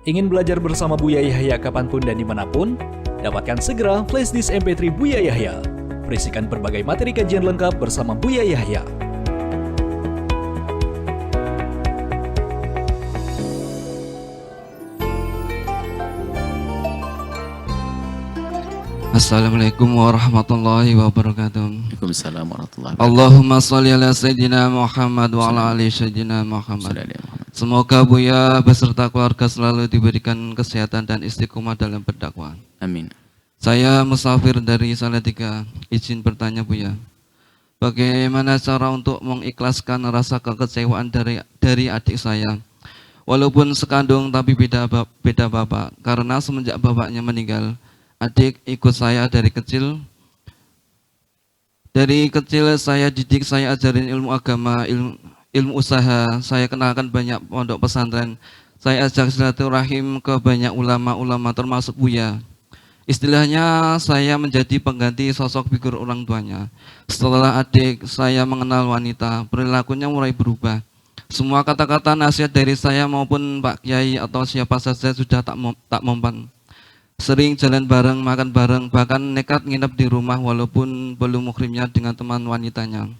Ingin belajar bersama Buya Yahya kapanpun dan dimanapun? Dapatkan segera flashdisk MP3 Buya Yahya. Berisikan berbagai materi kajian lengkap bersama Buya Yahya. Assalamualaikum warahmatullahi wabarakatuh. Waalaikumsalam warahmatullahi wabarakatuh. Allahumma sholli ala Sayyidina Muhammad wa ala ali Sayyidina Muhammad. Semoga Buya beserta keluarga selalu diberikan kesehatan dan istiqomah dalam berdakwah. Amin. Saya musafir dari Salatiga. Izin bertanya Buya, bagaimana cara untuk mengikhlaskan rasa kekecewaan dari adik saya? Walaupun sekandung tapi beda bapak. Karena semenjak bapaknya meninggal, adik ikut saya dari kecil. Dari kecil saya didik, saya ajarin ilmu agama, ilmu usaha. Saya kenalkan banyak pondok pesantren. Saya ajak silaturahim ke banyak ulama-ulama termasuk Buya. Istilahnya saya menjadi pengganti sosok figur orang tuanya. Setelah adik saya mengenal wanita, perilakunya mulai berubah. Semua kata-kata nasihat dari saya maupun Pak Kiai atau siapa saja sudah tak mempan. Sering jalan bareng, makan bareng, bahkan nekat nginep di rumah walaupun belum muhrimnya dengan teman wanitanya.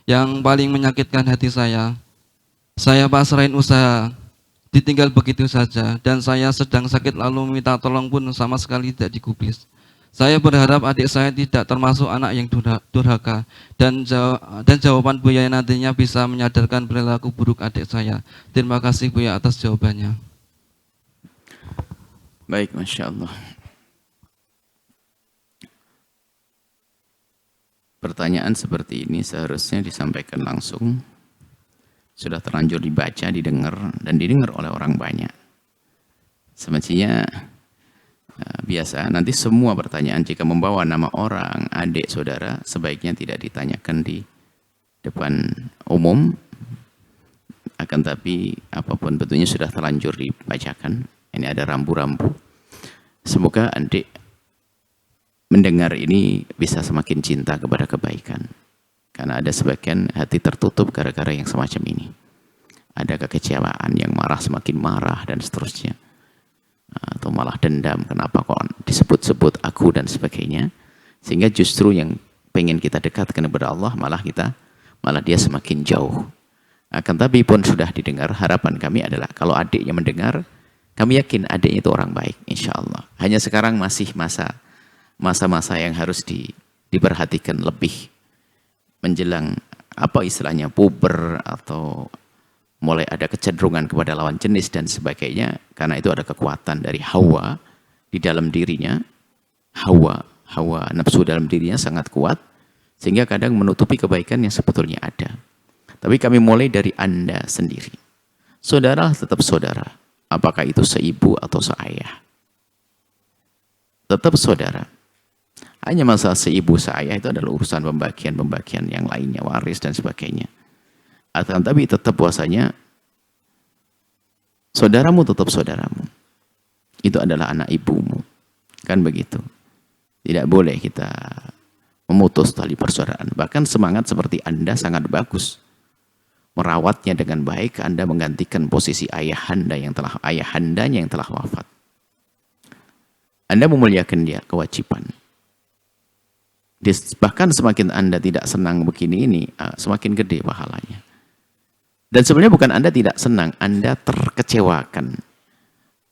Yang paling menyakitkan hati saya pasrahin usaha, ditinggal begitu saja, dan saya sedang sakit lalu minta tolong pun sama sekali tidak digubris. Saya berharap adik saya tidak termasuk anak yang durhaka, dan jawaban Buya nantinya bisa menyadarkan perilaku buruk adik saya. Terima kasih Buya atas jawabannya. Baik, Masya Allah. Pertanyaan seperti ini seharusnya disampaikan langsung. Sudah terlanjur dibaca, didengar, dan didengar oleh orang banyak. Semestinya biasa, nanti semua pertanyaan jika membawa nama orang, adik, saudara, sebaiknya tidak ditanyakan di depan umum. Akan tapi apapun bentuknya sudah terlanjur dibacakan. Ini ada rambu-rambu. Semoga adik mendengar ini bisa semakin cinta kepada kebaikan. Karena ada sebagian hati tertutup gara-gara yang semacam ini. Ada kekecewaan yang marah semakin marah dan seterusnya. Atau malah dendam, kenapa kok disebut-sebut aku dan sebagainya. Sehingga justru yang pengen kita dekatkan kepada Allah malah dia semakin jauh. Akan tapi pun sudah didengar, harapan kami adalah kalau adiknya mendengar, kami yakin adiknya itu orang baik, insya Allah. Hanya sekarang masih masa-masa yang harus diperhatikan lebih. Menjelang, apa istilahnya, puber atau mulai ada kecenderungan kepada lawan jenis dan sebagainya. Karena itu ada kekuatan dari Hawa di dalam dirinya. Hawa nafsu dalam dirinya sangat kuat. Sehingga kadang menutupi kebaikan yang sebetulnya ada. Tapi kami mulai dari Anda sendiri. Saudara tetap saudara. Apakah itu seibu atau seayah? Tetap saudara. Hanya masalah seibu seayah itu adalah urusan pembagian yang lainnya, waris dan sebagainya. Tapi tetap bahwasanya saudaramu tetap saudaramu. Itu adalah anak ibumu. Kan begitu. Tidak boleh kita memutus tali persaudaraan. Bahkan semangat seperti Anda sangat bagus. Merawatnya dengan baik, Anda menggantikan posisi ayahandanya yang telah wafat. Anda memuliakan dia, kewajiban. Bahkan semakin Anda tidak senang begini ini, semakin gede pahalanya. Dan sebenarnya bukan Anda tidak senang, Anda terkecewakan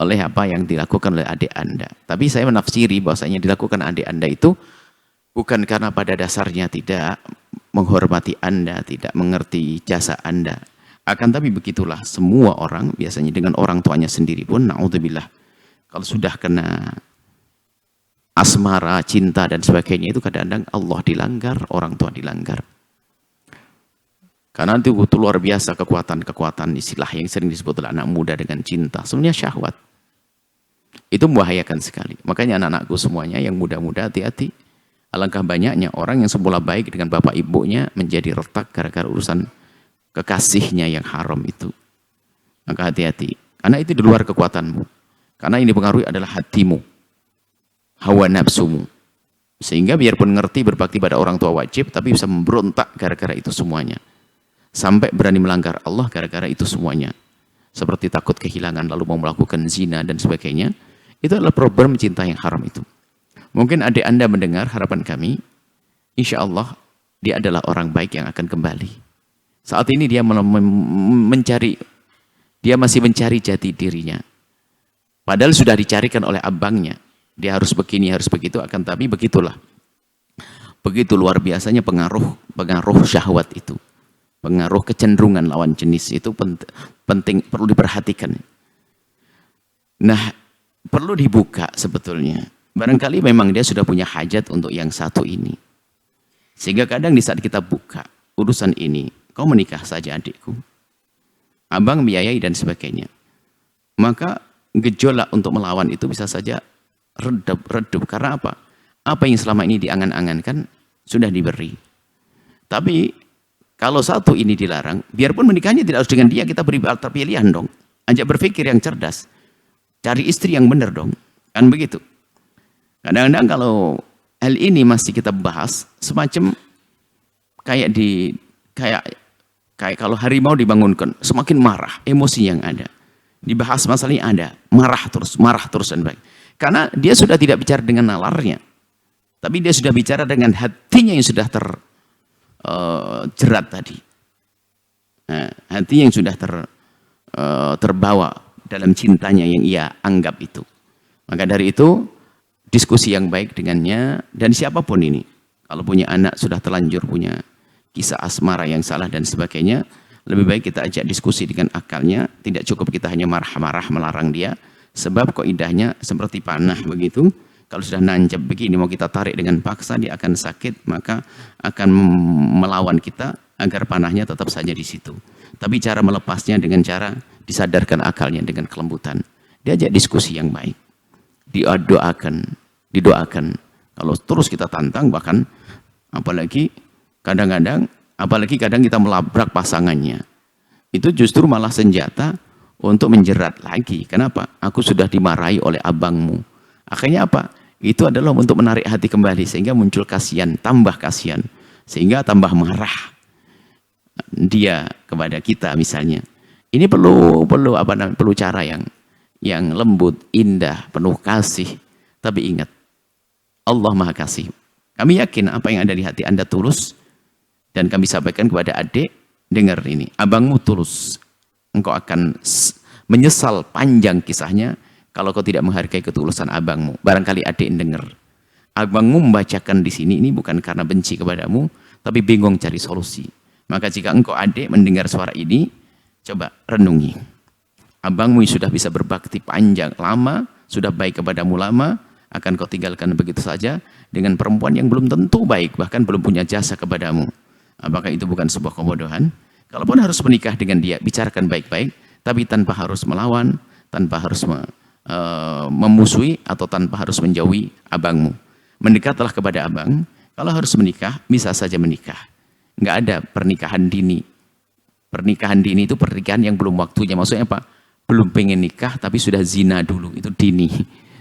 oleh apa yang dilakukan oleh adik Anda. Tapi saya menafsiri bahwasanya dilakukan adik Anda itu bukan karena pada dasarnya tidak menghormati Anda, tidak mengerti jasa Anda. Akan tapi begitulah semua orang, biasanya dengan orang tuanya sendiri pun, na'udzubillah, kalau sudah kena asmara, cinta dan sebagainya, itu kadang-kadang Allah dilanggar, orang tua dilanggar. Karena itu luar biasa kekuatan istilah yang sering disebut oleh anak muda dengan cinta. Sebenarnya syahwat. Itu membahayakan sekali. Makanya anak-anakku semuanya yang muda-muda hati-hati. Alangkah banyaknya orang yang semula baik dengan bapak ibunya menjadi retak gara-gara urusan kekasihnya yang haram itu. Maka hati-hati. Karena itu di luar kekuatanmu. Karena ini pengaruhi adalah hatimu. Hawa nafsumu. Sehingga biarpun ngerti berbakti pada orang tua wajib, tapi bisa memberontak gara-gara itu semuanya. Sampai berani melanggar Allah gara-gara itu semuanya. seperti takut kehilangan lalu mau melakukan zina dan sebagainya, itu adalah problem cinta yang haram itu. Mungkin adik Anda mendengar harapan kami, insya Allah dia adalah orang baik yang akan kembali. Saat ini dia masih mencari jati dirinya. Padahal sudah dicarikan oleh abangnya. Dia harus begini, harus begitu, akan tapi begitulah. Begitu luar biasanya pengaruh syahwat itu. Pengaruh kecenderungan lawan jenis itu penting, perlu diperhatikan. Nah, perlu dibuka sebetulnya. Barangkali memang dia sudah punya hajat untuk yang satu ini. Sehingga kadang di saat kita buka urusan ini, kau menikah saja adikku, abang biayai dan sebagainya, maka gejolak untuk melawan itu bisa saja redup. Karena apa? Apa yang selama ini diangan-angankan sudah diberi. Tapi kalau satu ini dilarang, biarpun menikahnya tidak harus dengan dia, kita beri pilihan dong. Ajak berpikir yang cerdas. Cari istri yang benar dong. Kan begitu. Kadang-kadang kalau hal ini masih kita bahas, semacam kayak kalau harimau dibangunkan, semakin marah, emosi yang ada. Dibahas masalahnya ada, marah terus dan baik. Karena dia sudah tidak bicara dengan nalarnya, tapi dia sudah bicara dengan hatinya yang sudah terjerat tadi. Nah, hati yang sudah terbawa dalam cintanya yang ia anggap itu. Maka dari itu, diskusi yang baik dengannya, dan siapapun ini, kalau punya anak sudah terlanjur punya kisah asmara yang salah dan sebagainya, lebih baik kita ajak diskusi dengan akalnya. Tidak cukup kita hanya marah-marah melarang dia, sebab kaidahnya seperti panah begitu. Kalau sudah nancap begini mau kita tarik dengan paksa, dia akan sakit, maka akan melawan kita agar panahnya tetap saja di situ. Tapi cara melepasnya dengan cara disadarkan akalnya dengan kelembutan. Diajak diskusi yang baik, didoakan. Kalau terus kita tantang, bahkan apalagi kadang kita melabrak pasangannya, itu justru malah senjata untuk menjerat lagi. Kenapa? Aku sudah dimarahi oleh abangmu. Akhirnya apa? Itu adalah untuk menarik hati kembali, sehingga muncul kasihan, tambah kasihan, sehingga tambah marah dia kepada kita misalnya. Ini perlu cara yang lembut, indah, penuh kasih. Tapi ingat, Allah Maha Kasih. Kami yakin apa yang ada di hati Anda tulus, dan kami sampaikan kepada adik, dengar ini, abangmu tulus. Engkau akan menyesal panjang kisahnya kalau kau tidak menghargai ketulusan abangmu. Barangkali adik dengar, abangmu membacakan di sini ini bukan karena benci kepadamu, tapi bingung cari solusi. Maka jika engkau adik mendengar suara ini, coba renungi. Abangmu yang sudah bisa berbakti panjang lama, sudah baik kepadamu lama, akan kau tinggalkan begitu saja dengan perempuan yang belum tentu baik, bahkan belum punya jasa kepadamu. Apakah itu bukan sebuah kebodohan? Kalaupun harus menikah dengan dia, bicarakan baik-baik, tapi tanpa harus melawan, tanpa harus memusuhi, atau tanpa harus menjauhi abangmu. Mendekatlah kepada abang. Kalau harus menikah, bisa saja menikah. Nggak ada pernikahan dini. Pernikahan dini itu pernikahan yang belum waktunya. Maksudnya apa? Belum pengen nikah, tapi sudah zina dulu. Itu dini.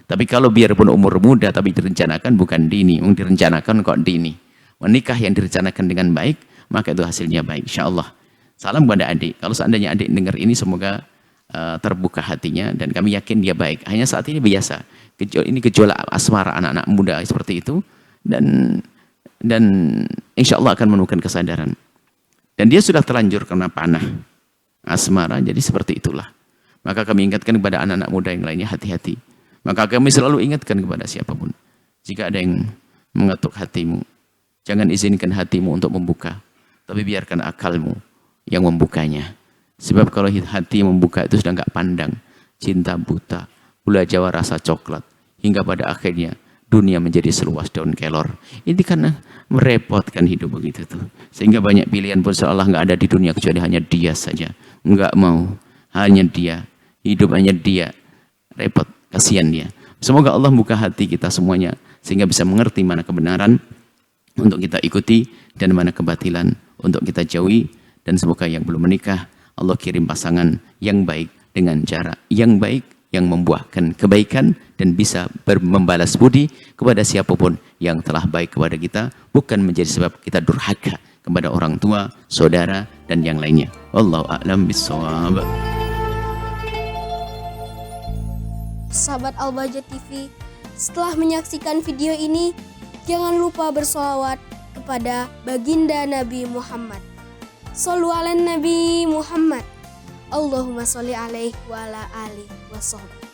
Tapi kalau biarpun umur muda, tapi direncanakan, bukan dini. Direncanakan kok dini. Menikah yang direncanakan dengan baik, maka itu hasilnya baik, insya Allah. Salam kepada adik. Kalau seandainya adik dengar ini, semoga terbuka hatinya, dan kami yakin dia baik. Hanya saat ini biasa. Ini gejolak asmara anak-anak muda seperti itu, dan insya Allah akan menemukan kesadaran. Dan dia sudah terlanjur karena panah asmara, jadi seperti itulah. Maka kami ingatkan kepada anak-anak muda yang lainnya, hati-hati. Maka kami selalu ingatkan kepada siapapun, jika ada yang mengetuk hatimu, jangan izinkan hatimu untuk membuka, tapi biarkan akalmu yang membukanya. Sebab kalau hati membuka itu sudah nggak pandang, cinta buta, gula jawa rasa coklat, hingga pada akhirnya dunia menjadi seluas daun kelor. Ini karena merepotkan hidup begitu tuh. Sehingga banyak pilihan pun seolah nggak ada di dunia kecuali hanya dia saja. Nggak mau, hanya dia, hidup hanya dia, repot, kasihan dia. Semoga Allah buka hati kita semuanya sehingga bisa mengerti mana kebenaran untuk kita ikuti dan mana kebatilan untuk kita jauhi. Dan semoga yang belum menikah, Allah kirim pasangan yang baik dengan cara yang baik, yang membuahkan kebaikan dan bisa membalas budi kepada siapapun yang telah baik kepada kita, bukan menjadi sebab kita durhaka kepada orang tua, saudara, dan yang lainnya. Wallahu a'lam bishawab. sahabat Al-Bahjah TV, setelah menyaksikan video ini, jangan lupa bersolawat kepada baginda Nabi Muhammad. Shollu ala Nabi Muhammad. Allahumma sholli alaihi wa ala alihi wa sahbihi.